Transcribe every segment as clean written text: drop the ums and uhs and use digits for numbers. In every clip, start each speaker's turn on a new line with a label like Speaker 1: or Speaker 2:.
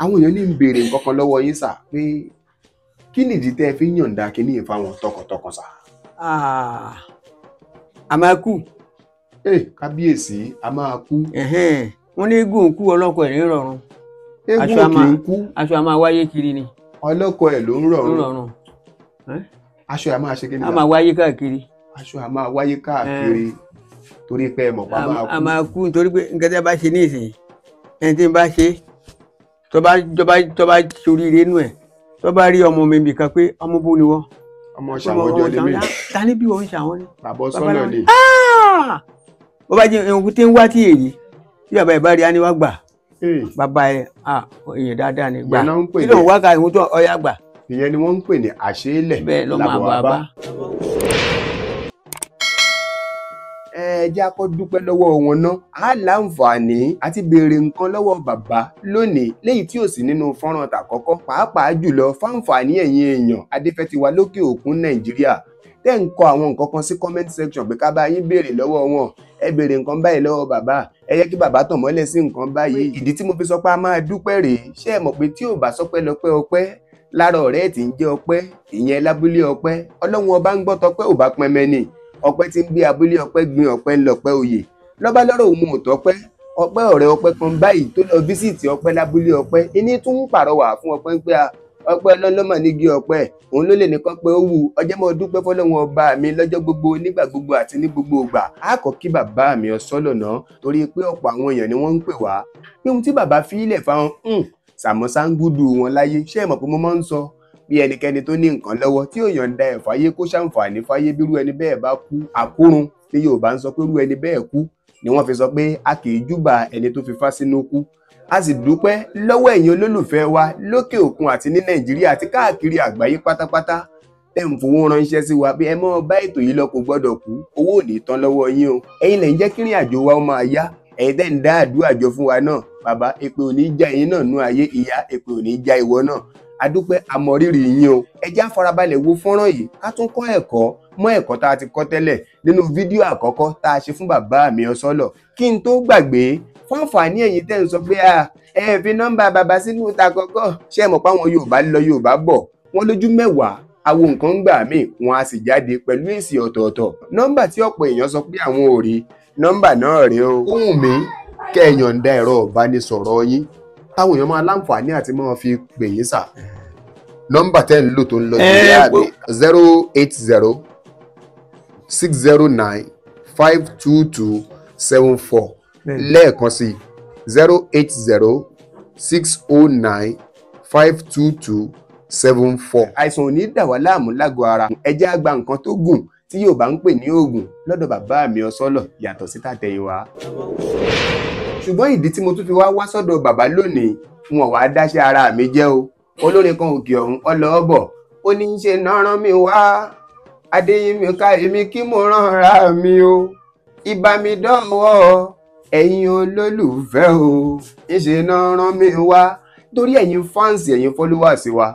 Speaker 1: àwọn èèyàn ní ń béèrè nǹkan kan lọ́wọ́ yín sà pé kí nìdí tẹ́ ẹ fi ń yọ̀ǹda kíní yìí fáwọn tọkàntọkàn sà.
Speaker 2: a máa kú.
Speaker 1: kábíyèsí a máa kú.
Speaker 2: wọ́n ní eégún kú ọlọ́kọ ẹ̀ ń rọrùn.
Speaker 1: eégún kì í kú.
Speaker 2: aṣọ a máa wáyé kiri ni.
Speaker 1: ọlọ́kọ ẹ̀ ló ń rọrùn. aṣọ a máa ṣe kí ni.
Speaker 2: a máa wáyé káàkiri.
Speaker 1: aṣọ a máa wáyé káàkiri torí pé ẹ mọ̀ pa máa kú.
Speaker 2: a máa kú nítorí pé nǹkan tí a bá ṣe ní ìsìn ẹni tí n bá ṣe tó bá ṣoríire inú ẹ̀ tó bá rí ọmọ mi nìkan pé ọmọ bó ni wọ́n.
Speaker 1: ọmọ ṣàwọn ọjọ́ lè mí.
Speaker 2: ta ni bí wọ́n ń ṣàwọn ni.
Speaker 1: bàbá sọ́nà ni.
Speaker 2: bó bá jẹ́ ohun tí ń wá tí èyí tí bàbá ẹ̀ bá rí aníwá gbà bàbá ẹ̀ èèyàn dáadáa ni gbà kí ló ń wá ka ìhun tó ọyá gbà.
Speaker 1: ìyẹn ni wọ́n ń pè ní àṣeélẹ̀
Speaker 2: làbọ̀ àbá.
Speaker 1: ẹ jẹ́ kó dúpẹ́ lọ́wọ́ wọn ná á láǹfààní àti béèrè nǹkan lọ́wọ́ bàbá lónìí léyìí tí ò sí nínú fọ́nrán tàkọ́kọ́ pàápàá jùlọ fáǹfààní ẹ̀yin èèyàn adéfẹ́tiwa lókè òkun nàìjíríà tẹ́ ń kọ àwọn nǹkan kan sí comment section pé ká bá yín béèrè lọ́wọ́ wọn ẹ béèrè nǹkan báyìí lọ́wọ́ bàbá ẹ yẹ kí bàbá tàn mọ́lẹ̀ sí nǹkan báyìí ìdí tí mo fi sọ pé a máa dúpẹ́ rèé ṣé ẹ mọ̀ pé tí ò bá sọpẹ́ lọ́pẹ́ ọpẹ́ lára ọ̀rẹ́ tí ń jẹ́ ọpẹ́ ìyẹn lábúlé ọpẹ́ ọlọ́run ọba ń gbọ́ tọpẹ́ ò bá pẹ́ mẹ́ni ọpẹ́ tí ń gbé abúlé ọpẹ́ gbin ọpẹ́ ńlọpẹ́ oyè lọ́ba lọ́rọ̀ òun ò tọ́pẹ́ ọpẹ́ ọ̀rẹ́ ọpẹ́ kan báyìí tó lọ fíṣítì ọpẹ́ lábúlé ọpẹ́ iní tún ń pàrọwà fún ọpẹ́ ń pé ọpẹ́ lọ́lọ́mọ nígi ọpẹ́ òun ló lè nìkan pé ó wù ọjọ́ mọ́ dúpẹ́ fọlọ́run ọba mi lọ́jọ́ gbogbo nígbà gbogbo àti ní gbogbo ìgbà á kọ́ kí bàbá mi Ọ̀sọ́lọ̀ náà torí pé ọ̀pọ̀ àwọn èèyàn ni wọ́n ń pè wá pé ohun tí bàbá fi ilẹ̀ fáwọn sàmọ́sángúdù wọn láyé ṣé ẹ mọ̀ pé mo máa ń sọ bí ẹnikẹ́ni tó ní nǹkan lọ́wọ́ tí ò yọ̀ǹda ẹ̀ fáyé kó ṣàǹfààní fáyé bírú ẹni bẹ́ẹ̀ bá kú àkúrun tí Yorùbá ń sọ pé irú ẹni bẹ́ẹ̀ kú ni wọ́n fi sọ pé a kì í júbà ẹni tó fi fá sínú kú a sì dúpẹ́ lọ́wọ́ ẹ̀yin olólùfẹ́ wa lókè òkun àti ní Nàìjíríà àti káàkiri àgbáyé pátápátá tẹ́ ń fowó ránṣẹ́ sí wa bí ẹ mọ́ bá ètò yìí lọ kò gbọ́dọ̀ kú owó ò ní tán lọ́wọ́ yín o ẹ̀yin lẹ̀ ń jẹ́ kírìn àjò wa ó máa yá ẹ̀yin tẹ́ ń dá àdúrà jọ fún wa náà bàbá èpè ò ní já ẹ̀yin náà nú ayé ìyá èpè ò ní já ìwọ náà adúpẹ́ àmọ̀rírì yín o ẹ jẹ́ á farabalẹ̀ wo fọ́nrán yìí ká tún kọ́ ẹ̀kọ́ mọ́ ẹ̀kọ́ tá a ti kọ́ tẹ́lẹ̀ nínú fídíò àkọ́kọ́ tá a ṣe fún bàbá mi Ọ̀sọ́lọ̀ kí n tó gbàgbé fún àǹfààní ẹ̀yin tẹ́ ń sọ pé ẹ fi nọ́mbà bàbá sínú ìta àkọ́kọ́ ṣé ẹ mọ̀ pé àwọn Yorùbá lọ Yorùbá bọ̀ wọ́n lójú mẹ́wàá àwo nǹkan ń gbà míì wọn a sì jáde pẹ̀lú èsì ọ̀tọ̀ọ̀tọ̀ nọ́mbà tí ọ̀pọ̀ èèyàn sọ pé àwọn ò rí nọ́mbà náà rèé o ohùn mi kẹ́ ẹ yọ̀ǹda ẹ̀rọ ìbánisọ̀rọ̀ yín táwọn èèyàn máa láǹfààní àti máa fi pè yín sà nọ́mbà tẹ́ ń lò tó ń lọ sí àbí 08060952274 lẹ́ẹ̀kan sí 08060952274. àìsàn ò ní dà wá láàmú lágọ̀ọ́ ara ẹ jẹ́ á gba nǹkan tó gùn tí Yorùbá ń pè ní oògùn lọ́dọ̀ bàbá mi Ọ̀sọ́lọ̀ yàtọ̀ sí tàtẹ̀yìnwá. ṣùgbọ́n ìdí tí mo tún fi wá sọ́dọ̀ bàbá lónìí wọn wá dáṣẹ́ ara mi jẹ́ o olórin kan òkè ọ̀hún ọlọ́ọ̀bọ̀ ó ní í ṣe náà rán mi wá Adéyínká èmi kí mo ránra mi o ìbá mi dánwọ́ ẹ̀yin olólùfẹ́ o ìṣe náà rán mi wá torí ẹ̀yin fáǹsì ẹ̀yin followers wa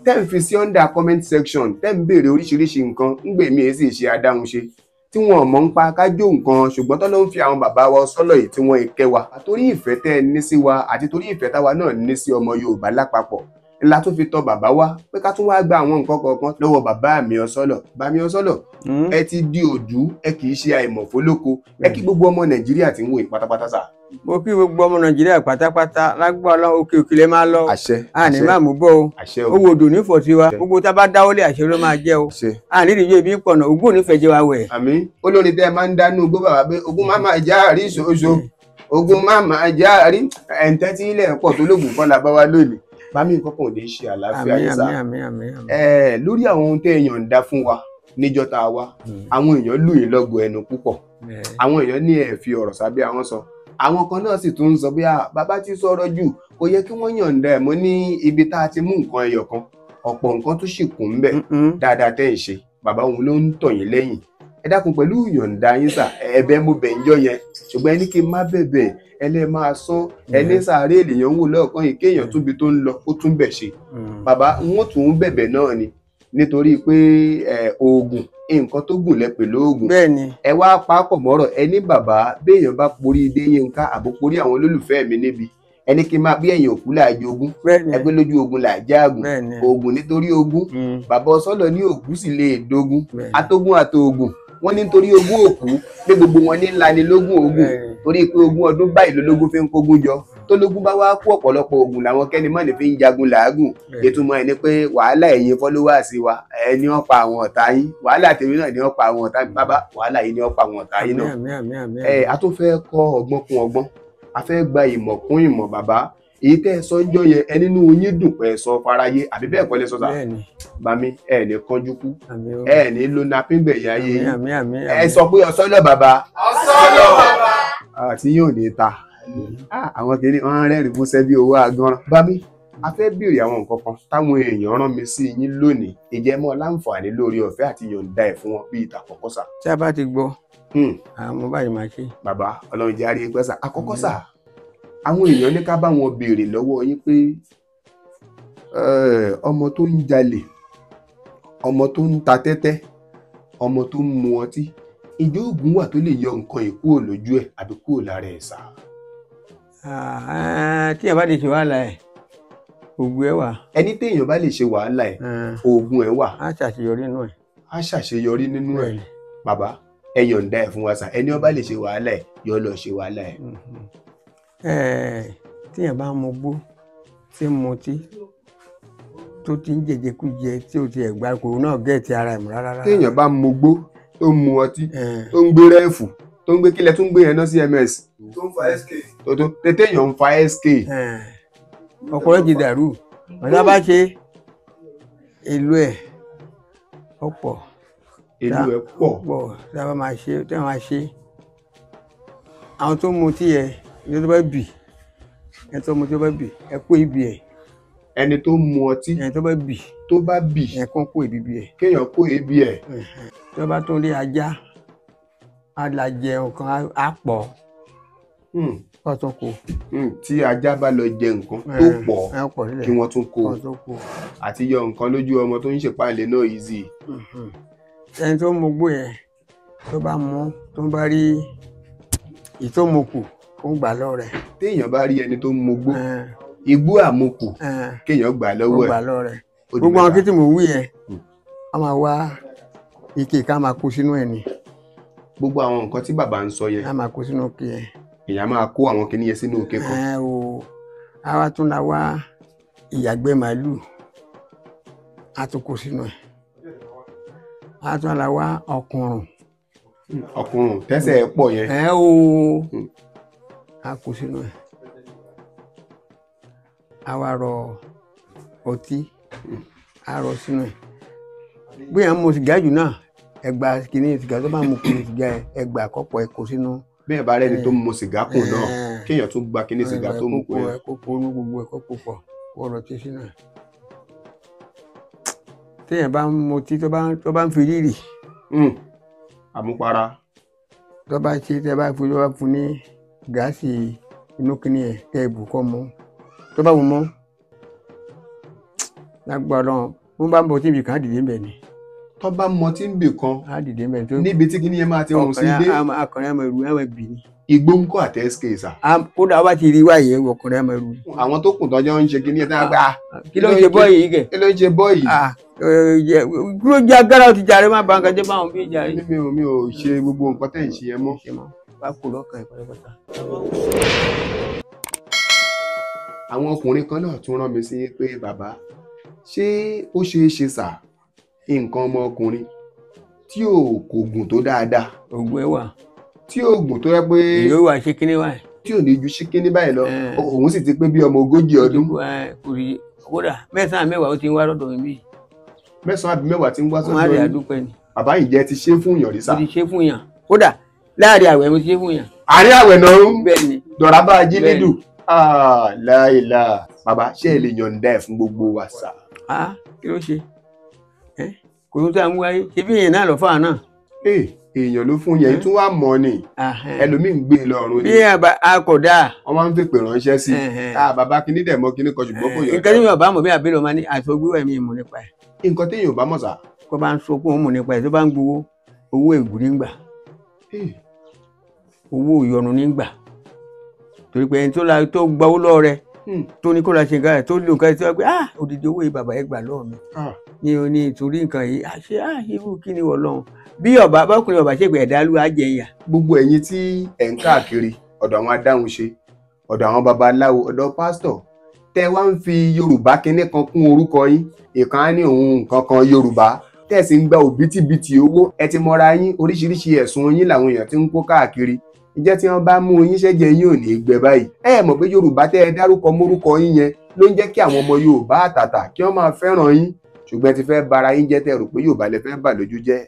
Speaker 1: tẹ́ ń fi sí under comment section tẹ́ ń béèrè oríṣiríṣi nǹkan ń gbè mí èsì ṣe adáhunṣe tí wọn mọ̀ ń pa kájọ nǹkan ṣùgbọ́n tó ló ń fi àwọn bàbá wa Ọ̀sọ́lọ̀ yìí tí wọ́n ìkẹ́ wa torí ìfẹ́ tẹ́ ẹ ní sí wa àti torí ìfẹ́ táwa náà ní sí ọmọ Yorùbá lápapọ̀ ńlá tó fi tọ bàbá wa pé ká tún wá gba àwọn nǹkan kọ̀ọ̀kan lọ́wọ́ bàbá mi Ọ̀sọ́lọ̀ bá mi Ọ̀sọ́lọ̀ ẹ ti di òdú ẹ kì í ṣe àìmọ̀fólóko ẹ kí gbogbo ọmọ Nàìjíríà tí ń wò pátápátá sà.
Speaker 2: mo kí gbogbo ọmọ Nàìjíríà pátápátá lágbára òkè òkè lè máa lọ
Speaker 1: àṣẹ
Speaker 2: àní máa mú bọ́ o owó odò nífọ̀ọ́ sí wa gbogbo tá a bá dáwọ́lé àṣẹ ló máa jẹ́ o àní ìdíje ibi pọ̀nà ògùn onífẹ̀ẹ́ jẹ́ wa wẹ̀.
Speaker 1: àmín olórin tẹ́ ẹ máa ń dánú gbọ́ bàbá pé ogun má máa já àrí ṣoṣo ogun má máa já àrí ẹ̀ǹtẹ́ tí ilẹ̀ pọ̀ tó lóògùn kọ́ la bá wa lónìí bámi nǹkan kan ò ní ṣe àlàáfíà yìí sá lórí àwọn ohun tẹ́ èèyàn ń dá fún wa níjọ́ tá a wá àwọn èèyàn lù yín lọ́gọ ẹnu púpọ̀ àwọn èèyàn ní ẹ fi ọ̀rọ̀ sábẹ́ àwọn sọ àwọn kan náà sì tún ń sọ bí bàbá ti sọ̀rọ̀ jù kò yẹ kí wọ́n yọ̀ǹda ẹ̀ mọ́ ní ibi tá a ti mú nǹkan ẹyọ kan ọ̀pọ̀ nǹkan tó sì kún ń bẹ̀ dáadáa tẹ́ ń ṣe bàbá òun ló ń tọ̀ yín lẹ́yìn ẹ dákun pẹ̀lú ìyọ̀ǹda yín sà ẹ̀bẹ̀ mo bẹ̀ ń jọ yẹn ṣùgbọ́n ẹni kí n má bẹ̀bẹ̀ ẹlẹ́ máa sán ẹni sàárè èlèyàn ń wò lọ́ọ̀kan yìí kéèyàn tóbi tó ń lọ ó tún bẹ̀ ṣe bàbá wọn tún ń bẹ̀bẹ̀ náà ni nítorí pé oògùn nǹkan tó gùn lẹ pẹ̀lú oògùn ẹ wá pápọ̀ mọ́rọ̀ ẹni bàbá béèyàn bá porí Adéyínká àbò porí àwọn olólùfẹ́ mi níbi ẹni kí n máa bí ẹ̀yìn òkú là jogún ẹgbẹ́ lójú ogun là jáàgùn oògùn nítorí ogún bàbá ọsọlọ ní òkú sì lè dógún atógún àtòògùn wọ́n ní nítorí ogún òkú pé gbogbo wọn ní ńlá ni lógún ogún torí pé ogún ọdún báyìí lológún fi ń kógún jọ tó lógún bá wá kú ọ̀pọ̀lọpọ̀ oògùn làwọn kẹ́ni mọ́ ní fi ń jagun làágùn ìtumọ̀ ẹ̀ ni pé wàhálà ẹ̀yin followers wa ẹni ó pa àwọn ọ̀tá yín wàhálà tèmi náà ni ó pa àwọn ọ̀tá yín bàbá wàhálà yìí ni ó pa àwọn ọ̀tá yín náà a tó fẹ́ kọ́ ọgbọ́n kún ọgbọ́n a fẹ́ gba ìmọ̀ kún ìmọ̀ bàbá èyí tẹ́ ẹ sọ ń jọ yẹn ẹ nínú yín dùn pé ẹ sọ fáráyé àbí bẹ́ẹ̀ kọ́ lẹ sọ sá bami ẹ ní kánjú kú ẹ ní ló napín gbẹ̀yìn ayé yín ẹ sọ pé ọsọlọ bàbá àti yóò ní ta àwọn kìíní wọn rẹ́rìn músẹ́ bí owó agan bami a fẹ́ béèrè àwọn nǹkan kan táwọn èèyàn rán mi sí yín lónìí ìjẹ́mọ́ láǹfààní lórí ọ̀fẹ́ àti yọ̀ǹda ẹ̀ fún wọn bí ìtàkọ́kọ́ sà.
Speaker 2: tí a bá ti gbọ́ àwọn báyìí máa ṣe.
Speaker 1: bàbá ọlọ́run jẹ́ àríyé pẹ́sà àkọ́kọ́ sà àwọn èèyàn ní ká bá wọn béèrè lọ́wọ́ yín pé ọmọ tó ń jalè ọmọ tó ń ta tẹ́tẹ́ ọmọ tó ń mu ọtí ìjọ òògùn wà tó lè yọ nǹkan yìí kúrò lójú ẹ̀ àbí kúrò lára ẹ̀ sà.
Speaker 2: tí a bá lè ṣe wàhálà ẹ̀ oògùn ẹ̀ wà.
Speaker 1: ẹni téèyàn bá lè ṣe wàhálà ẹ̀ oògùn ẹ̀ wà.
Speaker 2: a ṣàṣeyọrí nínú ẹ̀.
Speaker 1: a ṣàṣeyọrí nínú ẹ̀ bàbá ẹ yọ̀ǹda ẹ̀ fún wa sà ẹni ó bá lè ṣe wàhálà ẹ̀ yọ lọ ṣe wàhálà ẹ̀.
Speaker 2: tíyàn bá mu gbó tí ń mutí tó ti ń jẹjẹkújẹ tí ò ti ẹ̀ gbá kòrò náà gẹ̀ẹ́tì ara ẹ̀ mú rárá.
Speaker 1: téèyàn bá mu gbó tó ń mu ọtí tó ń gbé rẹ́ẹ̀fù tó ń gbé kílẹ̀ tó ń gbé yẹn náà CMS tó ń fa SK tó téèyàn ń fa SK.
Speaker 2: ọkùnrin ti dàrú ọ̀dà bá ṣe ìlú ẹ̀ ọ̀pọ̀
Speaker 1: ìlú ẹ̀ pọ̀
Speaker 2: tí a bá máa ṣe tí wọ́n máa ṣe àwọn tó mu tí ẹ ẹni tó bá bì ẹni tó mu tí ó bá bì ẹ kó ibi ẹ
Speaker 1: ẹni tó mu ọtí
Speaker 2: ẹni tó bá bì ẹ kàn kó ibi ẹ
Speaker 1: kéèyàn kó ibi ẹ
Speaker 2: tí wọ́n bá tún rí ajá alajẹ nǹkan á pọ̀ kó tún kó.
Speaker 1: tí ajá bá lọ jẹ nǹkan tó pọ̀ kí wọ́n tún kó àti yọ nǹkan lójú ọmọ tó ń ṣèpàlẹ̀ náà easy.
Speaker 2: ẹni tó mu gbó yẹn tó bá mú tó bá rí ìtòmùkù kó gbà lọ́wọ́ rẹ̀.
Speaker 1: téèyàn bá rí ẹni tó ń mu gbó igbó àmukù kéèyàn gbà lọ́wọ́ ẹ̀.
Speaker 2: gbogbo àwọn kìtì mò ń wí yẹn a máa wá ike ká máa kó sínú ẹ̀ ni.
Speaker 1: gbogbo àwọn nǹkan tí bàbá ń sọ yẹn.
Speaker 2: a máa kó sínú ike yẹn.
Speaker 1: èèyàn máa kó àwọn kìnìún yẹn sínú ike kan.
Speaker 2: a wá tún la wá ìyàgbẹ́ màálù a tún kó sínú ẹ̀. a tún la wá
Speaker 1: ọkùnrùn tẹ́sẹ̀ ẹ̀ pọ̀ yẹn.
Speaker 2: a kó sínú ẹ̀. a wá rọ ọtí a rọ sínú ẹ̀. bóyá mo sìgá jù náà ẹgbà kìíní sìgá tó bá mu kìíní sìgá ẹgbà àkọ́pọ̀ ẹ̀ kó sínú.
Speaker 1: bí ẹ bá rẹni tó mu sìgá kù náà kéèyàn tún gba kìíní sìgá tó mu kù ẹ.
Speaker 2: kó ponú gbogbo ẹ̀ kó pò pọ̀ kó rọ tí sínú ẹ̀. téèyàn bá ń mutí tó bá ń fi rírì.
Speaker 1: àmupara.
Speaker 2: tó bá ṣe tẹ́ bá fún ní gáàsì inú kìíní ẹ̀ kẹ́ ẹ bù kọ́ mọ́ tó bá wù mọ́ lágbára wọn bá ń bọ tíbi kan á dìde mbẹ ni.
Speaker 1: tó bá mọ tí ń bì kan
Speaker 2: á dìde mbẹ tó.
Speaker 1: níbi tí kìíní yẹn máa ti rùn sí dé.
Speaker 2: akọrin àmọ ẹrù ẹwẹ bì ni.
Speaker 1: igbó ń kọ́ àti SK sà.
Speaker 2: kódà wọ́n bá ti rí wáyé ọkùnrin àmọ ẹrù.
Speaker 1: àwọn tó kù tọ́jọ́ ń ṣe kìíní yẹn tí wọ́n gbà.
Speaker 2: kí ló ń ṣe bọ́ọ̀yì yìí kẹ̀.
Speaker 1: kí ló ń ṣe bọ́ọ̀yì.
Speaker 2: kí ló jẹ́ agbára ó ti jàre má ba nǹkan jẹ́ báwọn bí jàre.
Speaker 1: mi ò ṣe gbogbo nǹkan tẹ̀ ń ṣe yẹn mọ́.
Speaker 2: bá kú lọ́kàn ẹ̀ pátápátá.
Speaker 1: àwọn ọkùnrin kan náà tún rán mi sí pé bàbá ṣé ó ṣeé ṣe sà nǹkan ọmọkùnrin tí ò kò gùn tó dáadáa.
Speaker 2: ògùn ẹ wà.
Speaker 1: tí ò gùn tó yẹ pé.
Speaker 2: èyí ó wà ṣe kíní báyìí.
Speaker 1: tí ò ní ju ṣíkíní báyìí lọ òun sì ti pé bí ọmọ 40 ọdún.
Speaker 2: kódà 9 mẹ́wàá ó ti ń wá lọ́dọ̀ mi bí.
Speaker 1: 9 àbí 10 ti ń wá sọ́dọ̀
Speaker 2: mi. wọ́n á rí àdúpẹ́ ni.
Speaker 1: bàbá yìí jẹ́ ti ṣe fún yàn rí sà.
Speaker 2: mo ti ṣe fún yàn kódà láàrin àwẹ̀ mo ti ṣe fún yàn.
Speaker 1: àárín àwẹ̀ náà ń
Speaker 2: bẹ́ẹ̀ ni.
Speaker 1: dọ̀rá bá a jí lídù. láìla bàbá ṣé ẹ lè yọ̀ǹda ẹ̀ fún gbogbo wa sà.
Speaker 2: kí ló ṣe kò tó tá a mú wáyé ṣe bí èèyàn náà lọ fáwọn náà.
Speaker 1: èèyàn ló fún yẹn tún wá mọ ni ẹlòmíín gbé e lọ́rùn ni.
Speaker 2: bí a kò dáa.
Speaker 1: wọ́n máa ń fèpè ránṣẹ́ sí i bàbá kìíní dẹ̀ mọ́ kìíní kan ṣùgbọ́n kò yọ̀ǹda.
Speaker 2: nǹkan tí mi ò bá mọ̀ bí àbẹ̀rẹ̀ ọmọ ní àìsọgbéwà mi mọ̀ nípa ẹ̀.
Speaker 1: nǹkan tí èèyàn bá mọ̀ sà.
Speaker 2: kó bá ń sọ pé òun mọ̀ nípa ẹ̀ tó bá ń gbowó owó ègún nígbà owó ìyọnu nígbà torí pé ẹni tó gba owó lọ́wọ́ rẹ̀ tó ní kó la ṣe nǹkan rẹ̀ tó lò nǹkan rẹ̀ tí wọ́n pé òdìdí owó yìí bàbá ẹ gbà lọ́wọ́ mi ní o ní ìtorí nǹkan yìí irú kí ni wọ́n lọ́hùn bí bákùnrin ọba ṣègbè ẹ̀dá ló á jẹ ìyà.
Speaker 1: gbogbo ẹ̀yin tí ẹ̀ ń káàkiri ọ̀dọ̀ àwọn adáhunṣe ọ̀dọ̀ àwọn babaláwo ọ̀dọ̀ pásítọ̀ tẹ́ wá ń fi yorùbá kinní kan kún orúkọ yín ìkan á ní òun nǹkan kan yorùbá tẹ̀sí ń gba òbítíbitì owó ẹ ti mọra yín oríṣiríṣi ẹ̀sùn yín làwọn èèyàn ti ń kó káàkiri ìjẹ́ tí wọ́n bá mú yín ṣẹ́jẹ́ yín ò ní gbẹ báyìí ẹ mọ̀ pé yorùbá tẹ́ ẹ dárúkọ mórúkọ yín yẹn ló ń jẹ́ kí àwọn ọmọ yorùbá àtàtà kí wọ́n máa fẹ́ràn yín ṣùgbọ́n ẹ ti fẹ́ bara yín jẹ́ tẹ́ rò pé yorùbá lẹ fẹ́ bà lójú jẹ́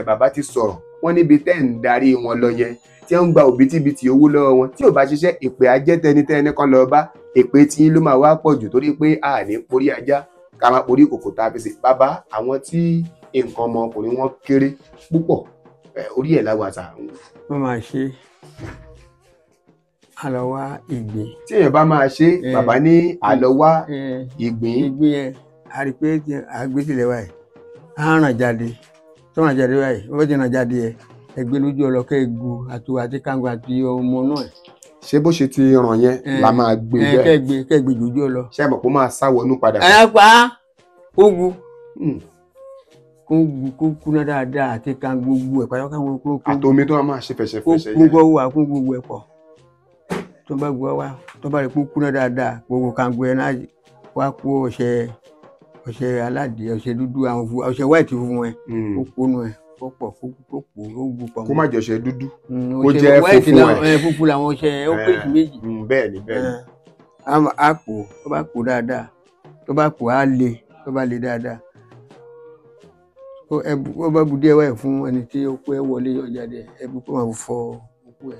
Speaker 1: bàbá ti sọ̀rọ̀ wọ́n níbi tẹ́ ń darí wọn lọ yẹn tí wọ́n ń gba òbítíbitì owó lọ́wọ́ wọn tí ò bá ṣiṣẹ́ èpè ajẹ́tẹnitẹ́ni kan lọ bá èpè tí ló máa wá pọ̀ jù torí pé a ní porí ajá ká máa porí kòkò tá a fi sè bàbá àwọn tí nǹkan ọmọkùnrin wọn kéré púpọ̀ orí ẹ̀ láwàtà.
Speaker 2: wọ́n máa ṣe àlọ́wá ìgbín.
Speaker 1: tí èèyàn bá máa ṣe bàbá ní àlọ́wá ìgbín.
Speaker 2: ìgbín yẹn a rí i pé àgbésílẹ̀ wáyé á ràn jáde tó ràn jáde wáyé wọ́n ti ràn jáde yẹ ẹgbẹ́ lójú ọlọ́kẹ́ egu àti kángu àti ọmọ náà.
Speaker 1: ṣé bó ṣe ti ràn yẹn la máa gbé bẹ́ẹ̀.
Speaker 2: kẹ́gbẹ́ lójú ọlọ.
Speaker 1: ṣé ẹ mọ̀ pé ó máa sá wọnú padà.
Speaker 2: ẹ pa ogun kó kúná dáadáa àti kan gbogbo ẹ̀ pàtàkì àwọn kó.
Speaker 1: àtomi tó máa ṣe fẹsẹ̀fẹsẹ̀
Speaker 2: yẹn. kó wà kó gbogbo ẹ̀ pọ̀ tó bá gbọ́ wá tó bá rí kó kúná dáadáa gbogbo kan gbogbo ẹ̀ náà wá kó ọṣẹ aládìẹ ọṣẹ dúdú àwọn ọṣẹ white fún ẹ kó kónú ẹ kó pọ̀ kó pò ó gbó pọ̀.
Speaker 1: kó má jẹ ọṣẹ dúdú kó jẹ funfun ẹ.
Speaker 2: funfun làwọn ọṣẹ ó pè sí méjì.
Speaker 1: bẹ́ẹ̀ni bẹ́ẹ̀ni.
Speaker 2: á pò tó bá pò dáadáa tó bá pò á le tó bá le dáadáa ó bá bu díẹ̀ wáyé fún ẹni tí ó kó ẹ wọlé ọ̀jáde ẹbí kó máa fọ òkú ẹ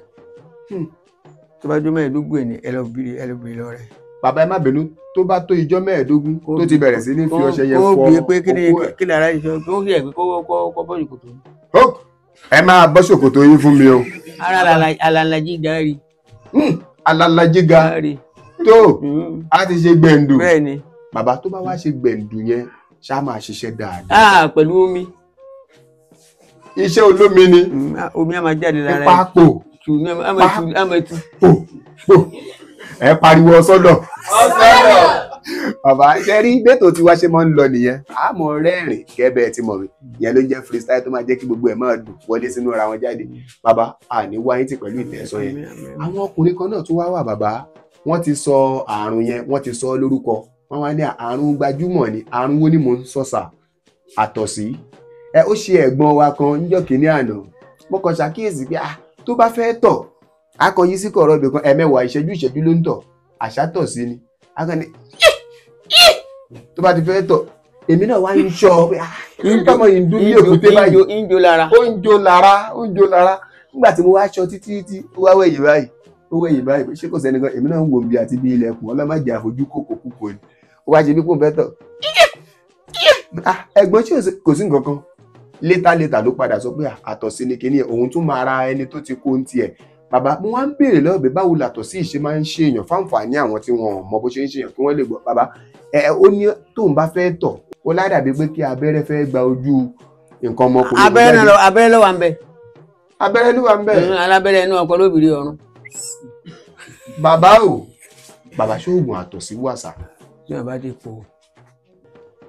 Speaker 2: tó bá jó mẹ́ẹ̀ẹ́dógún ẹ̀ ní ẹlọ́bìrì lọ rẹ̀.
Speaker 1: bàbá ẹ má bínú tó bá tó ijọ́ mẹ́ẹ̀ẹ́dógún tó ti bẹ̀rẹ̀ sí ní fi ọṣẹ yẹn fọ
Speaker 2: òkú ẹ. kó bí pé kí ni ara yìí sọ tó ń yẹ pé kó bọ́ ṣòkòtò.
Speaker 1: ẹ máa bọ́ ṣòkòtò yín fún mi o.
Speaker 2: ara alalají gàárì.
Speaker 1: alalají gàárì tó a ti ṣe gbẹ̀ǹdù.
Speaker 2: bẹ́ẹ̀ni.
Speaker 1: bàbá tó bá wá ṣe gbẹ̀ǹdù yẹn ṣá máa ṣiṣẹ́ dáadáa.
Speaker 2: pẹ̀lú omi.
Speaker 1: iṣẹ́ olómi ni.
Speaker 2: omi á máa jáde lára ẹ̀.
Speaker 1: pápò. ẹ pariwo ọsọdọ. bàbá ṣe rí bẹ́tò tí wá ṣe máa ń lọ nìyẹn àmọ́ rẹ́rìn kẹ́bẹ̀ ti mọ̀ mi ìyẹn ló jẹ́ freestyle tó máa jẹ́ kí gbogbo ẹ̀ máa dùn wọlé sínú ara wọn jáde. bàbá àní wáyé tì pẹ̀lú ìtẹ̀sọ́ yẹn àwọn ọkùnrin kan náà tún wá wà bàbá wọ́n ti sọ àrùn yẹn wọ́n ti sọ lórúkọ wọ́n wá ní àrùn gbajúmọ̀ ni àrùn wo ni mò ń sọ̀sà àtọ̀sí ó ṣe ẹ̀gbọ́n wa kan níjọ́ kìíní àná mo kàn ṣàkíyèsí pé tó bá fẹ́ tọ̀ a kàn yí sí kọ̀ọ̀rọ̀ ibì kan ẹ̀mẹ́wàá ìṣẹ́jú ló ń tọ̀ àṣà tọ̀ sí ni a kàn ní tó bá ti fẹ́ tọ̀ èmi náà wá ń ṣọ́ pé nígbà mọ̀ yìí ń dún ní èkúté báyìí ó ń jó lára nígbà tí mo wá ṣọ́ títí ó wá wẹ̀yìn báyìí ṣé kò sẹ́ni kan èmi náà ń wò bí àti bí ilẹ̀kùn ọlọ́mọdé àfojú kòkó ni ó wá ṣe bí kò fẹ́ tọ̀ ẹ̀gbọ́n ṣé kò sí nǹkan kan létà ló padà sọ pé àtọ̀sí ni kíní òun tún máa ra ẹni tó ti kó ń tiẹ̀ bàbá mo wá ń béèrè lọ́ọ̀bẹ báwo làtọ̀sí ìṣe máa ń ṣe èèyàn fáǹfààní àwọn tí wọn mọ bó ṣe ń ṣe èèyàn kí wọ́n lè gbọ́ bàbá ó ní tóun bá fẹ́ tọ̀ ó ládàbí pé kí abẹ́rẹ́ fẹ́ gba ojú nǹkan ọmọkùnrin.
Speaker 2: abẹ́rẹ́ ló wà ń bẹ̀.
Speaker 1: abẹ́rẹ́ ló wà ń bẹ̀.
Speaker 2: alábẹ́rẹ́ inú ọkọ lóbìnrin ọ̀run.
Speaker 1: bàbá ṣoògùn àtọ̀sí wàsà.
Speaker 2: tí wọn bá ti po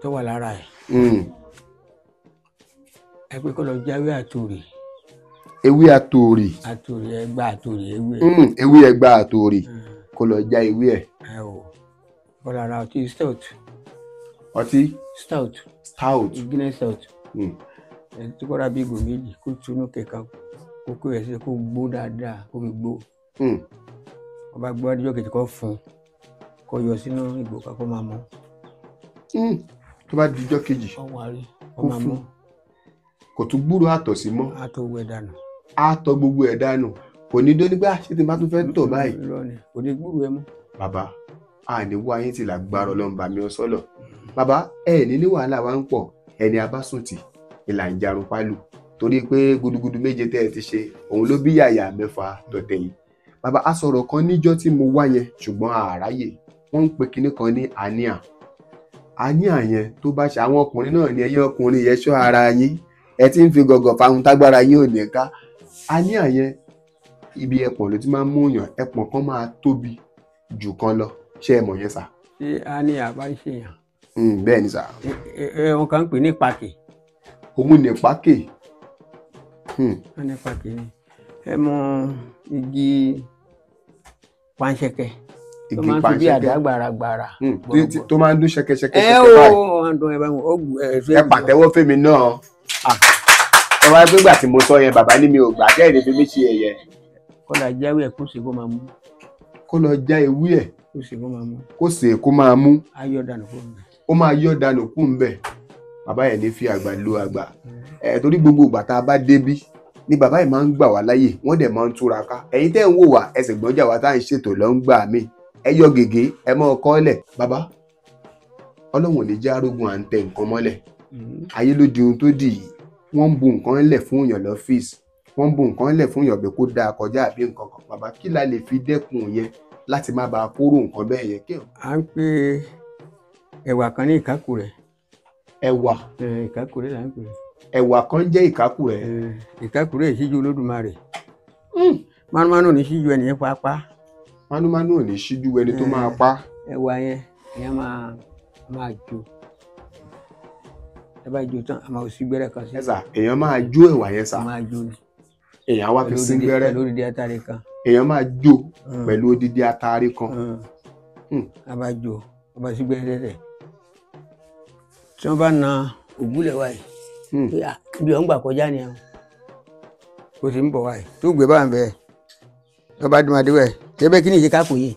Speaker 2: tó wà lára ẹ̀ ẹ pé kó lọ jáwé àtòrì.
Speaker 1: ewé àtòrì.
Speaker 2: ẹgbà àtòrì ewé.
Speaker 1: ewé ẹgbà àtòrì kó lọ já ewé ẹ.
Speaker 2: kó lọ ra ọtí stout.
Speaker 1: stout.
Speaker 2: Guinness stout. ẹ tí kò ra bí ìgò méjì kó túnú kẹka kó kó ẹ sí kó gbó dáadáa kó fi gbó. wọ́n bá gbọ́ adijọ́ kejì kó fún kó yọ sínú ìgò kan kó máa mọ́.
Speaker 1: tó bá dijọ́ kejì kó fún kò tún gbúrò àtọ̀sí mọ́.
Speaker 2: a tó wẹ̀ dànù.
Speaker 1: a tọ gbogbo ẹ̀ dànù kò ní dóní gbà ṣé tí n bá tún fẹ́ tọ̀ báyìí.
Speaker 2: kò ní gbúrò ẹ mọ́.
Speaker 1: bàbá a ní wá yín tí lágbára Ọlọ́run bá mi sọ́lọ̀ bàbá ẹ ní wàhálà wa ń pọ̀ ẹni abásùntì ìlà ń jarun pálù torí pé gudugudu méje tẹ́ ẹ ti ṣe òun ló bí yàyà mẹ́fà tọ̀tẹ̀ yìí. bàbá a sọ̀rọ̀ kan níjọ́ tí mo wá yẹn ṣùgbọ́n àráyè wọ́n ń pe kinní kan ní àníà yẹn tó bá ṣe àwọn ọkùnrin náà ní ẹ̀yin ọkùnrin yẹn ṣọ́ ara yín ẹ ti ń fi gọ̀gọ̀ fáwọn tágbára yín ò ní ká àníà yẹn ibi ẹpọ̀n ló ti máa ń mú yàn, ẹpọ̀n kan máa tóbi jù kan lọ, ṣé ẹ mọ̀ yẹn sà?
Speaker 2: ṣé a ní àbá ṣèyàn.
Speaker 1: Bẹ́ẹ̀ ni sà.
Speaker 2: Wọn kàn ń pè ní pàkì.
Speaker 1: Òun ní pákè.
Speaker 2: Wọ́n ní pàkì ni. Ẹ mọ igi panṣẹkẹ tó máa ń fi bí àdá gbàràgbàrà.
Speaker 1: Tó máa ń dún ṣẹkẹṣẹkẹ
Speaker 2: ẹ
Speaker 1: báyìí.
Speaker 2: ó wọn dún ẹ bá wọn
Speaker 1: Ẹ pàtẹ́wọ́ fẹ́mi náà. Ẹ wá gbégbà tí mo sọ yẹn bàbá ní mi ò gbà bẹ́ẹ̀ ni fi mí ṣe ẹ̀yẹ.
Speaker 2: kọ́lá jáwé ẹ̀ kó sì kó máa mú.
Speaker 1: Kó lọ já ewé ẹ̀.
Speaker 2: Kó sì kó máa mú.
Speaker 1: Kó sè é kó máa mú.
Speaker 2: Ayọ̀ dànù kó ń bẹ̀.
Speaker 1: Ó máa yọ̀ dànù kú ń bẹ̀. Bàbá yẹn ní fi àgbà lo àgbà. Torí gbogbo ìgbà tá a bá débí ni bàbá yìí máa ń gbà wá láyè, wọ́n dẹ̀ máa ń túra ká. Ẹ̀yin tẹ́ ń wò wá ẹsẹ̀ gbọ́njà wá tá à ń ṣètò lọ́ ń gbà mí. Ẹ yọ gègé ẹ mọ́ ọkọ́ lẹ̀. Bàbá Ọlọ́run ò ní já arógun à ń tẹ nǹkan mọ́lẹ̀. Ayé ló di ohun tó dì yìí. Wọ́n ń bu nǹkan lẹ̀ fún èèyàn lọ́fíìsì. Wọ́n ń bu nǹkan lẹ̀ fún èèyàn bí kó dáa kọjá àbí nǹkan kan. Bàbá kí la lè fi dẹ́kun yẹn láti má bàa kóró nǹkan bẹ́ẹ̀ yẹn kí.
Speaker 2: À ń pè ẹ̀wà kan ní ìkákùrẹ̀.
Speaker 1: Ẹ̀wà.
Speaker 2: Ìkákùrẹ̀ là ń pè.
Speaker 1: Ẹ̀wà kan jẹ́ ìkákùrẹ̀.
Speaker 2: Ìkákùrẹ̀ ìṣíjú Olódùmarè. Mánúmánú ní ṣíjú ẹnìyẹn pàápàá.
Speaker 1: Mánúmánú ò ní ṣíjú ẹni tó máa pa.
Speaker 2: Ẹ̀wà yẹn ìyẹn máa jó. Ẹ bá jó tán a máa sí gbẹ́rẹ́ kan sí.
Speaker 1: Ẹ sà èèyàn máa jó ẹ̀wà yẹn sà.
Speaker 2: Máa jó ni.
Speaker 1: Èèyàn wá fi sí gbẹ́rẹ́.
Speaker 2: Pẹ̀lú odidi atare kan.
Speaker 1: Èèyàn máa jó pẹ̀lú odidi atare kan.
Speaker 2: A bá jó a bá sí gbẹ́rẹ́ rẹ̀. Tí wọ́n bá na ògúnlẹ̀ wáyé bí wọ́n gbà kọjá ni o sì ń bọ̀ wáyé tó gbé bá ń bẹ̀ tó bá dùn adéwẹ̀ tẹ́bẹ́ kí ni ìṣe kákò yìí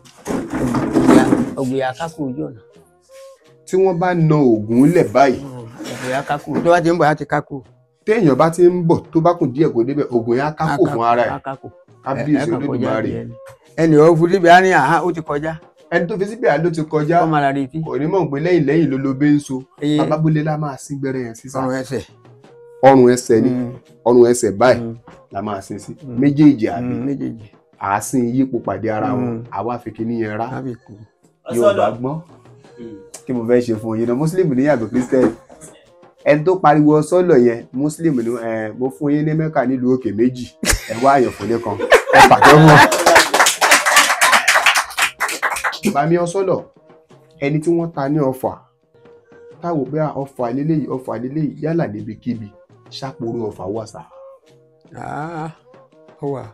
Speaker 2: ọ̀gbìyà kákò ojú ọ̀nà.
Speaker 1: Tí wọ́n bá na ògùn lẹ̀ báyìí.
Speaker 2: Ọ̀gbìyà kákò tó bá ti ń bọ̀ á ti kákò.
Speaker 1: Téèyàn bá ti ń bọ̀ tó bá kùn díẹ̀ kò débẹ̀ ògùn yẹn á kákò fún ara ẹ̀. Kábíyèsí Olódùmarè.
Speaker 2: Ẹnì ọ̀ fún síbi á ní àhá ó ti kọjá.
Speaker 1: Ẹni tó fi síbi àló ti kọjá.
Speaker 2: Ọmọ ara rẹ̀ tí.
Speaker 1: Kò ní mọ̀ pé lẹ́yìn ló ló bẹ́ ń so. Bàbá Bólé la máa sín gbẹ́rẹ́ yẹn sísá.
Speaker 2: Ọrùn ẹsẹ̀.
Speaker 1: Ọrùn ẹsẹ̀ ni. Ọrùn ẹsẹ̀ báyìí la máa sin sí. Méjèèjì àbí.
Speaker 2: Méjèèjì.
Speaker 1: Àásìn yípo pàdé ara wọn. Àwa fi kíní yẹn rá. Yorùbá gbọ́n. Kí mo fẹ́ ṣe fún yín náà Mùsùlùmí ní yàgò Kristẹni. Ẹni tó pariwo sọ́lọ̀ yẹn Mùsùlùmí ni mo fún yín ní Mẹ́kà nílùú òkè méjì. Ẹ wá àyànfọ́lé kan. Ẹ pàtẹ́ wọn. Bàmí Ọsọ́lọ̀ ẹni tí wọ́n ta ní ọfà táwọn pé ọfà lélẹ́yìí yálà níbikíbi ṣàpòrò ọfà wà sá.
Speaker 2: Ó wà.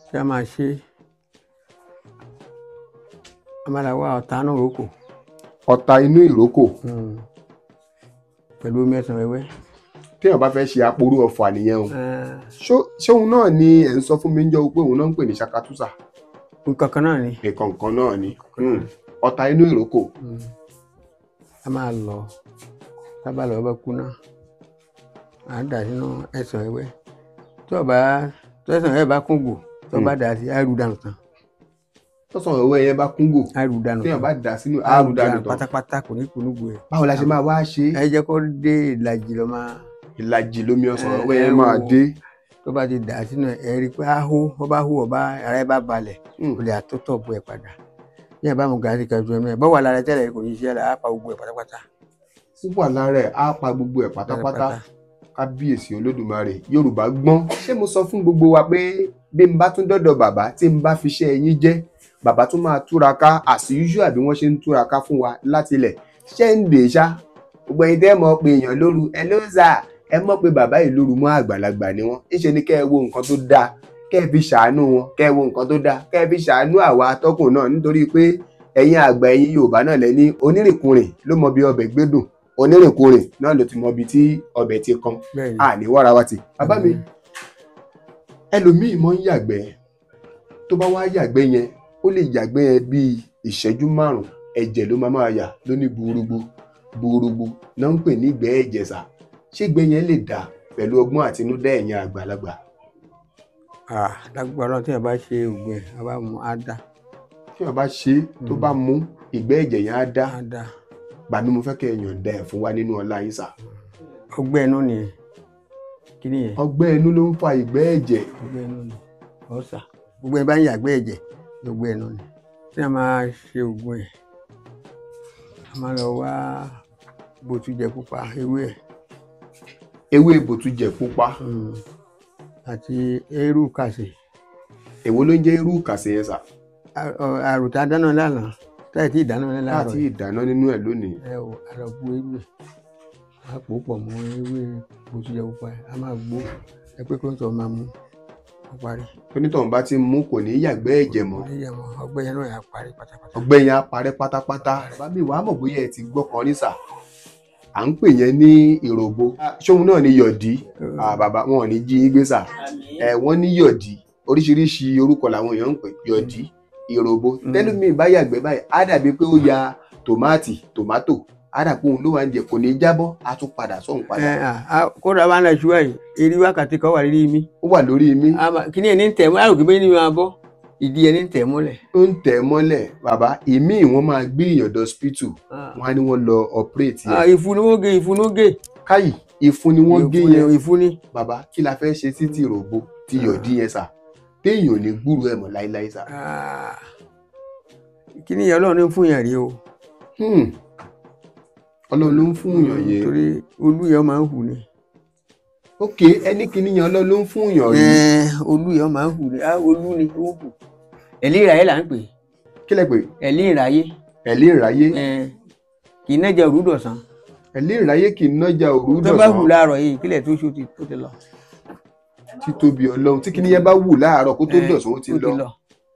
Speaker 2: Ṣé a máa ṣe a máa wá ọ̀tá náà rókò.
Speaker 1: Ọ̀tá inú ìrókò.
Speaker 2: Pẹ̀lú omi ẹ̀sán wẹ́wẹ́.
Speaker 1: Téèyàn bá fẹ́ ṣe àpòrò ọfà nìyẹn o. Ṣé òun náà ni ẹ̀ ń sọ fún mi ń jọ pé òun náà ń pè ní ṣakatúsà.
Speaker 2: Nǹkan kan náà ni.
Speaker 1: Nǹkan kan náà ni. Ọ̀tá inú ìrókò.
Speaker 2: A máa lọ tábà lọ bá kú náà à ń dà sínú ẹ̀sán wẹ́wẹ́ tó ẹ̀sán wẹ́wẹ́ bá kún gbò tó bá dà sí àrù dànù tán.
Speaker 1: Tọ́sán wẹ́wẹ́ yẹn bá kún gbò.
Speaker 2: Àrù dànù tán.
Speaker 1: Téèyàn bá dà sínú àrù dànù tán.
Speaker 2: Pátápátá kò ní kunu gbò ẹ̀.
Speaker 1: Báwo la ṣe máa wá ṣe.
Speaker 2: Ẹ jẹ́ kó dé ìlàjì lọ máa.
Speaker 1: Ìlàjì lómi ọsàn wẹ́wẹ́ yẹn máa dé.
Speaker 2: Tó bá ti dà sínú ẹ̀ rí pé ọba ara ẹ bá balẹ̀ kò lè àtúntọ̀ bu ẹ̀ padà. Ní ẹ̀ bá mu gàrí kan ju ẹ̀mí ẹ̀ bọ́ wà lára tẹ́lẹ̀ kò ní ṣe ẹ̀ á pa gbogbo ẹ̀ pátápátá.
Speaker 1: Ó wà lára ẹ̀ á pa gbogbo ẹ̀ pátápátá. Kábíyèsí Olódùmarè Yorùbá gbọ́n. Ṣé mo sọ fún gbogbo wa pé bí n bá tún dọ́dọ̀ bàbá tí n bá fi ṣe ẹyin jẹ́ bàbá tún máa túraká as usual bí wọ́n ṣe ń túraká fún wa láti ilẹ̀ ṣé ń dè ṣá gbogbo ẹ̀yin tẹ́ mọ̀ pé èèyàn lóru ẹ ló zà ẹ mọ̀ pé bàbá yìí lóru mọ́ àgbàlagbà ni wọ́n níṣẹ́ ni kẹ́ ẹ wo nǹkan tó dáa kẹ́ ẹ fi ṣàánú wọn kẹ́ ẹ wo nǹkan tó dáa kẹ́ ẹ fi ṣàánú àwa atọ́kùn náà nítorí pé ẹ̀yin àgbà ẹ̀yin Yorùbá náà lẹ ní onírìnkùnrin ló mọ bí ọbẹ̀ gbẹ́dùn onírìnkùnrin náà ló ti mọ bí tí ọbẹ̀ ti kan àní wàrà wa ti. Bàbá mi ẹlòmíì mọ́ ń yàgbẹ́ tó bá wá yàgbẹ́ yẹn ó lè yàgbẹ́ yẹn bíi ìṣẹ́jú 5 ẹ̀jẹ̀ ló máa yà lóní gbúrúgbú náà ń pè ní ìgbẹ́ ẹ̀jẹ̀ sà ṣé ìgbẹ́ yẹn lè dà pẹ̀lú ọgbọ́n àtinúdá ẹ̀yin àgbàlagbà.
Speaker 2: Lágbára tí a bá ṣe ògùn ẹ̀ a bá mu á dá.
Speaker 1: Tí a bá ṣe tó bá mú ìgbẹ́ ẹ̀jẹ̀ yẹn á dá. Bàmí mo fẹ́ kẹ́ ẹ yọ̀ǹda ẹ̀ fún wa nínú ọlá yín sà.
Speaker 2: Ọgbẹ́ inú ni kí ni yẹn.
Speaker 1: Ọgbẹ́ inú ló ń fa ìgbẹ́ ẹ̀jẹ̀.
Speaker 2: Ọgbẹ́ inú ni ọ̀sà gbogbo ẹ̀ bá ń yàgbẹ́ ẹ̀jẹ̀ ọgbẹ́ inú ni. Tí a máa ṣe ògùn ẹ̀ a máa lọ wá bòtújẹ pupa ewé ẹ̀
Speaker 1: ewé bòtújẹ pupa.
Speaker 2: àti eérú kàsè.
Speaker 1: Èwo ló ń jẹ́ irú kàsè yẹn sà?
Speaker 2: àròtá dáná lánàá táyì tí ìdáná ní láàárọ̀
Speaker 1: láti ìdáná nínú ẹ̀ lónìí.
Speaker 2: ẹ ò àlọ́bù ewé a pò pọ̀ mọ́ ewé bòtújẹ pupa a máa gbó ẹ pé kí wọ́n tọ́ máa mú ọ parí.
Speaker 1: tónítọ̀hún bá ti mú kò ní yàgbẹ́ ẹ̀jẹ̀ mọ́.
Speaker 2: ọgbẹ́ yẹn náà yà parí pátápátá.
Speaker 1: ọgbẹ́ yẹn á parẹ́ pátápátá. bàbá mi wàá mọ̀ bóyá ẹ ti gbọ́ kan rí sà. à ń pè yẹn ní ìròbo. ṣóun náà ni yọ̀dí. bàbá wọn ò ní jí yín gbé sà. wọ́n ní yọ̀dí oríṣiríṣi orúkọ làwọn èèyàn ń pè yọ̀dí ìròbo. tẹ́lómi bá yàgbẹ́ báyìí á dàbí pé ó ya tòmátò á dà pé òun ló wà ń jẹ kò ní jábọ́ á tún padà sóhun padà.
Speaker 2: kódà bá ń lọ ṣúwà yìí eré wákàtí kan wà lórí mi.
Speaker 1: ó wà lórí mi.
Speaker 2: kíní ẹ̀ ní tẹ̀ mọ́ àròkè bẹ́ẹ̀ ni máa bọ́ ìdí ẹ̀ ní tẹ̀ mọ́lẹ̀.
Speaker 1: ó ń tẹ̀ mọ́lẹ̀ bàbá ìmí wọ́n máa gbé èèyàn dọ hospital wọ́n á ní wọ́n lọ operate yẹn.
Speaker 2: ìfunúgé.
Speaker 1: káyì ìfun ni wọ́n gé yẹn.
Speaker 2: ìfun ni.
Speaker 1: bàbá kí la fẹ́ ṣe sí ti ìròbo ti yọ̀dí yẹn sà téèyàn ò ní gbúrò ẹ̀ mọ́ láíláí sà.
Speaker 2: kíní yẹn Ọlọ́run ní fún yẹn rí o.
Speaker 1: Ọlọ́run ló ń fún yàn yẹn.
Speaker 2: torí olú yẹn máa ń hù ni.
Speaker 1: ok ẹni kìíní yẹn Ọlọ́run ló ń fún yàn rí.
Speaker 2: olú yẹn máa ń hù ni olú ni ó hù. ẹ̀lí ìráyé là ń pè.
Speaker 1: kí lẹ pè.
Speaker 2: ẹ̀lí ìráyé.
Speaker 1: ẹ̀lí ìráyé.
Speaker 2: kì í nájà òru dọ̀sán.
Speaker 1: ẹ̀lí ìráyé kì í nájà òru dọ̀sán.
Speaker 2: tó bá hù láàárọ̀ yìí kílẹ̀ tó ṣó ti lọ.
Speaker 1: títóbi Ọlọ́run tí kìíní yẹn bá hù láàárọ̀ kó tó dọ̀sán ó ti lọ.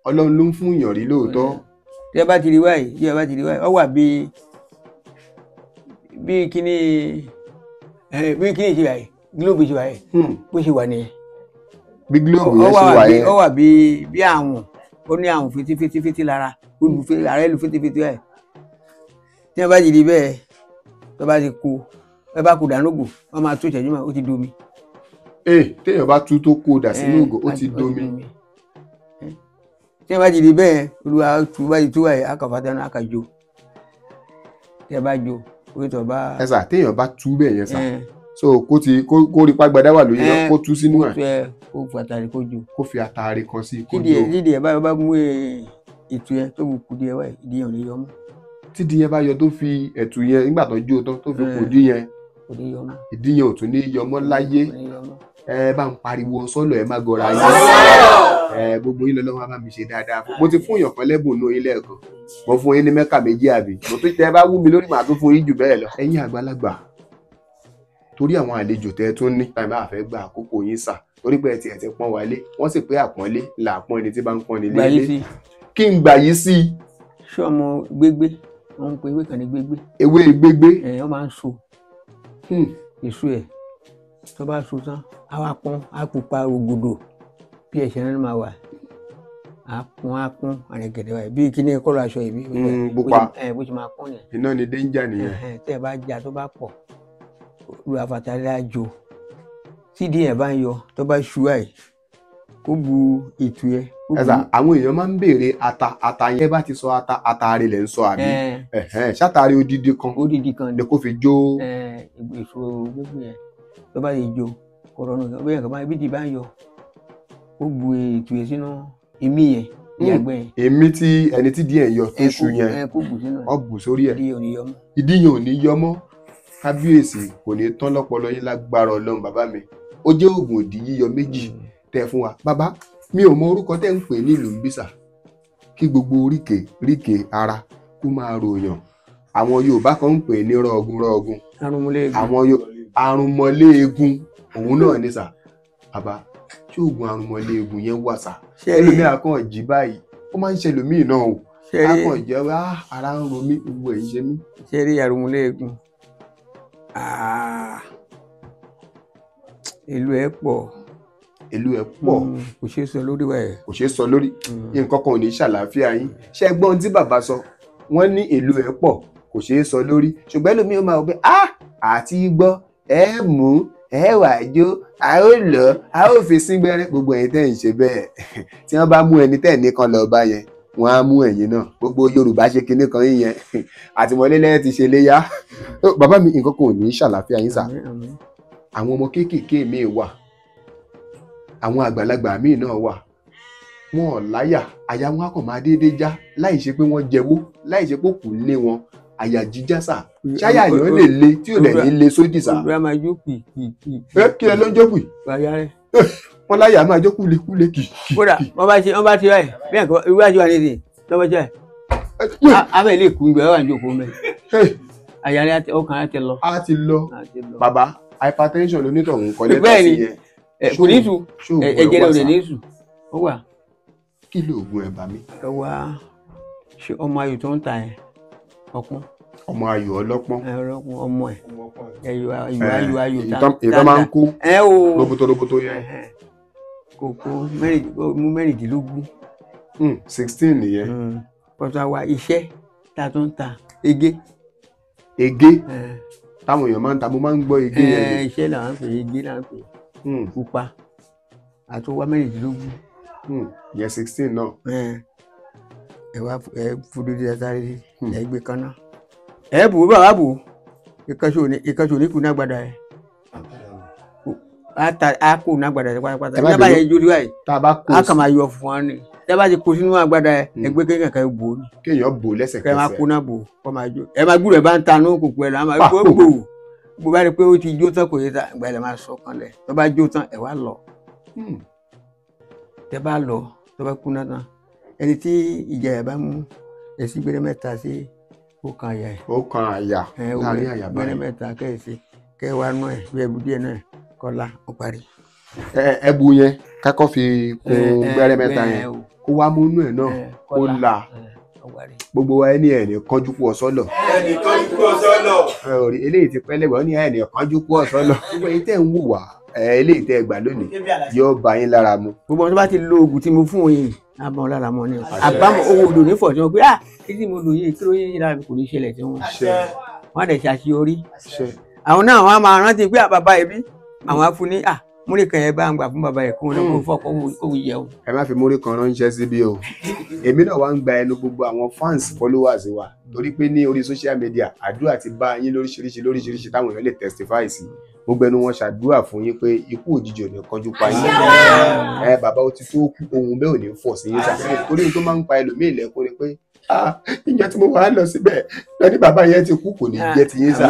Speaker 1: Ọlọ́run ló ń fún yàn rí lóòótọ́.
Speaker 2: tí ẹ bá ti rí wáyé ọ wà bí kíní ṣe wà yìí gílóòbù ṣe wà yìí bó ṣe wà nìyẹn.
Speaker 1: bí gílóòbù yẹn ṣe wà yẹn.
Speaker 2: ó wà bí àwọn ó ní àwọn fitifiti lára ààrẹ lu fitifiti ẹ̀ tí wọ́n bá jìdí bẹ́ẹ̀ tó bá ti kó ẹ bá kó dànù ògò wọ́n máa tó ìṣẹ́jú mọ́ ó ti domi.
Speaker 1: téèyàn bá tú tó kó dà sínú ògò ó ti domi.
Speaker 2: tí wọ́n bá jìdí bẹ́ẹ̀ olúwa tú bá ti tú wáyé akọ̀fàtà náà akàjò tí ẹ bá jo oríṣiríṣi bá.
Speaker 1: ẹ sà téèyàn bá tú bẹ́ẹ̀ yẹn sà so kó rí pàgbádá wà lóyún náà kó tú sínú ẹ̀.
Speaker 2: kó fi àtàrí kó jo.
Speaker 1: kó fi àtàrí kan sí kó jo.
Speaker 2: dídì ẹ bá mú ètò yẹn tó kù díẹ̀ wáyé ìdí yẹn ò ní yọ mọ́.
Speaker 1: tídì yẹn bá yọ tó fi ẹ̀tù yẹn nígbà tó jó tán tó fi kù dí yẹn ìdí yẹn ò tún ní yọ mọ́ láyé. ẹ bá ń pariwo sọ́lọ̀ ẹ má gọra yín. gbogbo yín lọ́wọ́ bá mi ṣe dáadáa mo ti fún èèyàn kan lẹ́bùn nínú ilé ẹ̀kan mo fún yín ní mẹ́kà méjì àbí mo tún tẹ bá wú mi lórí màá tún fún yín jù bẹ́ẹ̀ lọ. ẹ̀yin àgbàlagbà torí àwọn àlejò tẹ́ tún ní táyì bá fẹ́ gba àkókò yín sà torí pé ẹ ti pọ́n wálé wọ́n sì pé àpọ́nlé là pọ́n ẹni tí bá ń pọ́n ní ilé kí n gbà yí sí i.
Speaker 2: ṣé ọmọ gbégbé wọn ń pe ewé kan ní gbégbé.
Speaker 1: ewé gbégbé.
Speaker 2: wọ́n máa ń so èso ẹ̀ tó bá so tán á wá pọ́n á pupa rògbòdò bí ẹ̀ṣẹ̀ náà máa wà á pọ́n àrẹ̀gẹ̀dẹ̀ wáyé bí kíní kọ́lọ̀ aṣọ yìí
Speaker 1: pupa
Speaker 2: bó ṣe máa pọ́n yẹn.
Speaker 1: iná ni danger nìyẹn.
Speaker 2: tẹ́ ẹ bá já tó bá pọ̀ lu àfàtàlẹ́ àjò tídìí ẹ̀ bá ń yọ tó bá ṣú àì kó bu ètò yẹn.
Speaker 1: ẹ̀sà àwọn èèyàn máa ń béèrè ata yẹn bá ti sọ atare lẹ̀ ń sọ àbí ṣátàrí odidi kan ni kò fi jó.
Speaker 2: èso gbogbo yẹn tó bá yẹ jó kọ̀rọ̀nù ọbẹ̀ yẹn kò bá ibi tí bá ń yọ ó bu ètò yẹn sínú èmi yẹn ìyàgbẹ́ yẹn.
Speaker 1: èmi tí ẹni tí díẹ̀ yọ tó ṣu yẹn ọ bù sórí ẹ̀ ìdí yẹn ò ní yọ mọ́ kábíyèsí kò ní tán lọ́pọlọ yín lágbára Ọlọ́run bàbá mi ó jẹ́ oògùn òdì yíyọ méjì tẹ́ fún wa bàbá mi ò mọ orúkọ tẹ́ ń pè ní ìlú Mbísà kí gbogbo oríkèé ara kó máa ròyàn àwọn Yorùbá kan ń pè ní rọ̀ọ̀gùn àwọn àrùnmọ́léegun òun náà ní sà bàbá tí oògùn àrùnmọ́léegun yẹn wà sà ẹlòmíì kan jí báyìí ó máa ń ṣe ẹlòmíì náà o akàn jẹ́ ara ń ro mí gbogbo èyí ṣe mí.
Speaker 2: ṣé rí àrùnmọ́léegun ìlú ẹ̀ pọ̀ kò ṣeé sọ lórí wa ẹ̀.
Speaker 1: kò ṣeé sọ lórí nǹkan kan ò ní ṣàlàáfíà yín ṣé ẹ gbọ́n tí bàbá sọ wọ́n ní ìlú ẹ̀ pọ̀ kò ṣeé sọ lórí ṣùgbọ́n ẹlòmíì ó máa wọ pé àti gbọ́ ẹ mú ẹ wà jó a ó lọ a ó fi sín gbẹ́rẹ́ gbogbo ẹ̀yin tẹ́ ń ṣe bẹ́ẹ̀ tí wọ́n bá mú ẹni tẹ́ nìkan lọ bá yẹn wọ́n á mú ẹ̀yin náà gbogbo Yorùbá ṣe kinní kan yín yẹn àtìmọ́lé lẹ́yìn ti ṣe léyà bàbá mi nǹkan kan ò ní ṣàlàáfíà yín sà àwọn ọmọ kéékèèké míì wà àwọn àgbàlagbà míì náà wà wọn ò láyà àyà wọn á kàn máa déédéé já láì ṣe pé wọ́n jẹwó láì ṣe pé kù lé wọn àyà jíjá sà ṣáyà yẹn lè le tí ò dẹ̀ ní le sódì sà.
Speaker 2: olùdó máa jó pì.
Speaker 1: kí ẹ ló ń jókòó
Speaker 2: bàyá rẹ.
Speaker 1: wọn láyà máa jó kúlekúle kì.
Speaker 2: kódà wọn bá ti báyìí bí ẹ̀kọ́ irú àjọ àlejò lọ́wọ́ jẹ́ abẹ́ ilé ìkú ìgbẹ́ wà ní òkú mẹ́. àyà rẹ ọkàn rẹ ti lọ.
Speaker 1: a ti lọ bàbá hypertension onítọ̀hún kọ́ lẹ́tà sí yẹn.
Speaker 2: kò ní sùn ẹ̀jẹ̀ rẹ̀ ò ní sùn ó wà.
Speaker 1: kí ló oògùn ẹ̀ bá mi.
Speaker 2: ẹ wá ṣe ọmọ ayò tó ń ta ẹ ọpọ́n.
Speaker 1: ọmọ ayò ọlọ́pọ́n.
Speaker 2: ọlọ́pọ́n ọmọ ẹ ayò
Speaker 1: ìtọ́ máa ń kó roboto yẹn.
Speaker 2: kòkó mú mẹ́rìndínlógún.
Speaker 1: 16 nìyẹn.
Speaker 2: pọ̀tà wa iṣẹ́ tá a tó ń ta ege.
Speaker 1: ege táwọn èèyàn máa ń ta mo máa ń gbọ́ ege yẹn.
Speaker 2: iṣẹ́ làwọn pè ege làwọn pè pupa àtọwá mẹ́rìndínlógún.
Speaker 1: ìyẹn 16 náà.
Speaker 2: ẹ wá fúdú díẹ̀ sáré ẹ gbé kaná. ẹ bù bàbá bù ìkànṣó ní kùnà gbàdá ẹ. a kò ná gbàdá ẹ pátápátá ní abáyé jórí wáyé a kà máa yọ fún wa ni ẹ bá ti kó sínú àgbàdá ẹ ẹgbẹ́ kéèyàn kan bò ó ni.
Speaker 1: kéèyàn bò lẹ́sẹ̀kẹsẹ̀.
Speaker 2: kẹ́ ẹ máa kó náà bò kọ́ máa jó ẹ máa gbúdọ̀ ẹ bá ń ta ní kòkó ẹ là máa gbó bó bá rí i pé ó ti jó tán kò yẹ ta ìgbà ẹ máa sọ kan lẹ̀ tó bá jó tán ẹ wá lọ. tẹ bá lọ tó bá kú náà tán ẹni tí ìjà ẹ bá mú ẹ sí gbẹrẹ mẹ́ta sí ó kan àyà ẹ.
Speaker 1: ó kan àyà láàrin àyà báyìí.
Speaker 2: gbẹrẹ mẹ́ta kẹ́ ẹ sí kẹ́ ẹ wá nú ẹ bí ẹbú díẹ̀ náà kọ́lá ó parí.
Speaker 1: ẹbu yẹn kákọ́ fi kún gbẹrẹ mẹ́ta yẹn kó wá mú inú ẹ̀ náà kó la gbogbo wa ẹni ẹ̀ ní kánjú kú ọ̀sọ́lọ̀.
Speaker 3: ẹni kánjú kú ọ̀sọ́lọ̀.
Speaker 1: eléyìí ti pẹ́ lẹ́gbẹ̀ẹ́ ó ní ẹ̀ ní kánjú kú ọ̀sọ́lọ̀. gbogbo èyí tẹ̀ ń wù wá eléyìí tẹ́ ẹ gbà lónìí yóò bá yín lára mu.
Speaker 2: gbogbo ọ̀n tó bá ti lo oògùn tí mo fún yín àbọ̀ lára mọ́ ni àbámọ̀ owó odò ní fọ̀ tí wọ́n pé kí tí mo lò yìí kí ló yé lára mi kò ní ṣẹlẹ̀ tí wọ́n á dẹ̀ ṣàṣeyọrí. àwọn náà wọ́n á máa rántí pé bàbá ẹbí àwọn á fún ní múrí kan yẹn bá ń gbà fún bàbá yẹn kó wọn fọ kó yẹ o. ẹ
Speaker 1: má fi múrí kan ránṣẹ́ síbí o èmi náà wá ń gba ẹnu gbogbo àwọn fans followers wa torí pé ní orí social media àdúrà ti bá yín lóríṣiríṣi táwọn èèyàn lè testify sí mo gbẹnu wọn ṣàdúrà fún yín pé ikú òjijì ò ní kánjú pa yín bàbá ó ti tó kú ohun bẹ́ẹ̀ ò ní fọ̀ sí yín sàfihàn torí tó máa ń pa ẹlòmíì lẹ́kún ni pé ìyẹn tí mo wà lọ síbẹ̀ lọ́ní bàbá yẹn ti kú kò ní jẹ́ ti yín sà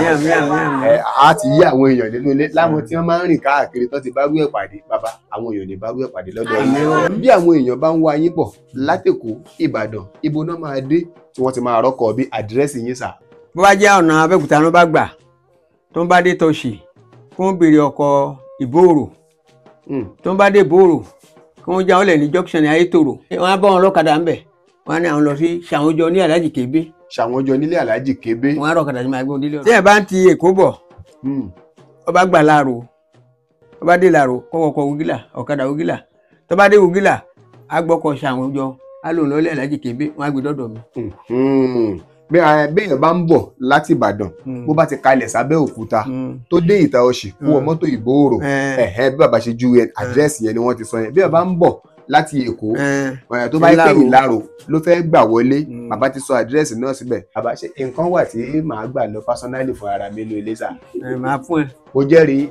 Speaker 1: á ti yí àwọn èèyàn nínú ilé láwọn tí wọ́n máa ń rìn káàkiri tó ti bá rú ẹ̀ pàdé bàbá àwọn èèyàn ní bá rú ẹ̀ pàdé lọ́dọ̀ yìí bí àwọn èèyàn bá ń wá yín bọ̀ látẹ̀kọ́ Ìbàdàn ibo náà máa dé tí wọ́n ti máa rọ́kọ̀ bí àdírẹ́sì yín sà.
Speaker 2: bó bá jẹ́ ọ̀nà Abẹ́òkúta ló bá gbà tó ń bá dé Tọ̀ṣì kó ń béèrè ọkọ̀ Ìbòòrò tó ń bá dé Ìbòòrò kó ń já ọlẹ̀ ní junction Ayétòrò wọ́n á bá wọn lọ́kadà ńbẹ̀ wọ́n ní àwọn lọ sí Ṣàwọ́njọ ní Aláàjì Kébé.
Speaker 1: Ṣàwọ́njọ nílé Aláàjì Kébé.
Speaker 2: wọ́n á rọ ọ̀kadà sí máa gbé òdílé ọ̀rọ̀. tí ẹ bá ń ti Èkó bọ̀ ó bá gbà Láàrò ó bá dé Láàrò kọ́kọ́ Wògìlà ọ̀kadà Wògìlà tó bá dé Wògìlà á gbọ́kọ̀ Ṣàwọ́njọ á lòun lọ́lẹ̀ Aláàjì Kébé wọ́n á gbé dọ́dọ̀ mi.
Speaker 1: béèyàn bá ń bọ̀ láti Ìbàdàn bó bá ti kalẹ̀ sábẹ́ Òkúta tó dé Ìta Ọ̀ṣì kó wọ mọ́tò Ìbòòrò bí bàbá ṣe ju àdírẹ́sì yẹn ni wọ́n ti sọ yẹn béèyàn bá ń bọ̀ láti Èkó tó bá yẹ pé Ìlarò ló fẹ́ gbà wọlé bàbá ti sọ àdírẹ́sì náà síbẹ̀ bàbá ṣe nǹkan wà tí màá gbà lọ pásánálì fún ara mi nínú ilé sà.
Speaker 2: màá fún ẹ.
Speaker 1: mo jẹ́rìí.